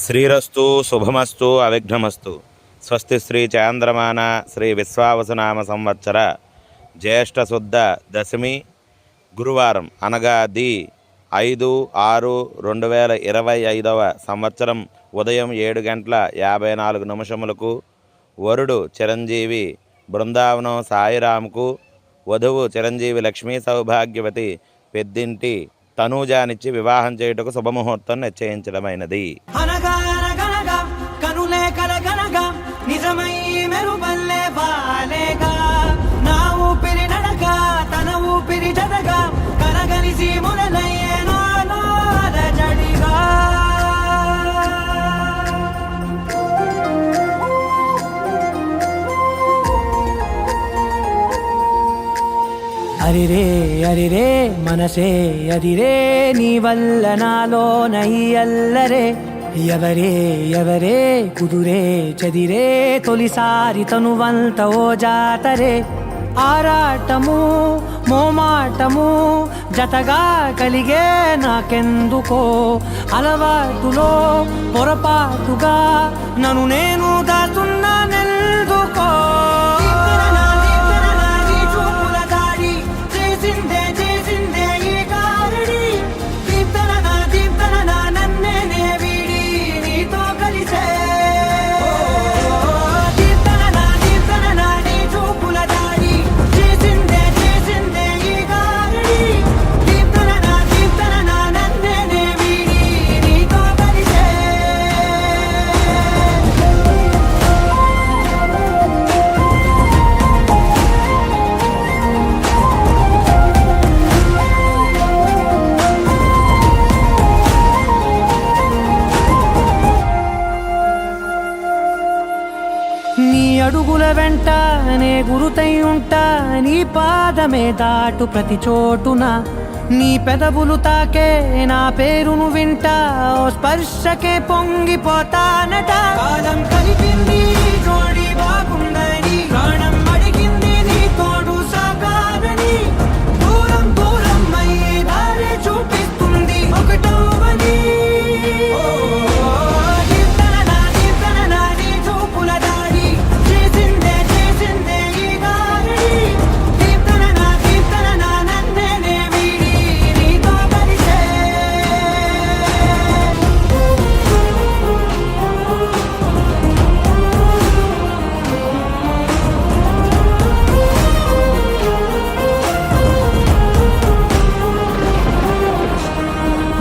శ్రీరస్తు శుభమస్తు అవిఘ్నమస్తు. స్వస్తి శ్రీ చాంద్రమాన శ్రీ విశ్వావసునామ సంవత్సర జ్యేష్ఠ శుద్ధ దశమి గురువారం అనగా 5/6/2025 సంవత్సరం ఉదయం 7:54 వరుడు చిరంజీవి బృందావనం సాయిరాముకు, వధువు చిరంజీవి లక్ష్మీ సౌభాగ్యవతి పెద్దింటి తనూజానిచ్చి వివాహం చేయుటకు శుభముహూర్తం నిశ్చయించడమైనది. అరిరే అరిరే మనసే అరిరే నీ వల్ల నాలో నయ్యల్లరే ఎవరే ఎవరే కుదురే చదిరే తొలిసారి తనువంత ఓ జాతరే ఆరాటము మోమాటము జతగా కలిగే నాకెందుకో అలవాటులో పొరపాటుగా నన్ను నేను దాటున్నా నెల్దుకో నీ అడుగుల వెంట నే గురుతై ఉంటా, నీ పాదమే దాటు ప్రతి చోటున, నీ పెదవులు తాకే నా పేరును వింటా, ఓ స్పర్శకే పొంగిపోతానట. కాలం కలిపింది జోడి బాగుందని, ప్రాణం అడిగింది నీ తోడు సాగాలని, దూరం దూరం అయ్యే దారి చూపిస్తుంది ఒకటవని.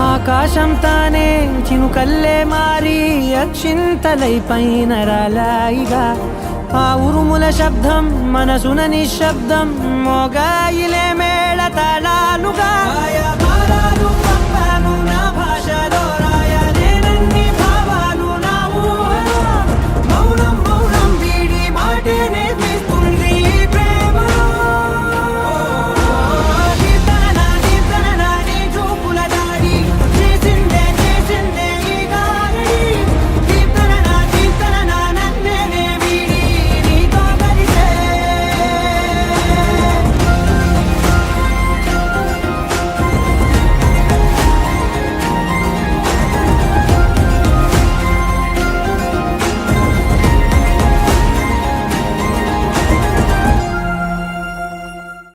ఆకాశం తానే చినుకల్లే మారి అక్షింతలై పైన రాలాయిగా, ఆ ఉరుముల శబ్దం మనసున నిశ్శబ్దం మోగాయిలే మేళ తాళాలుగా.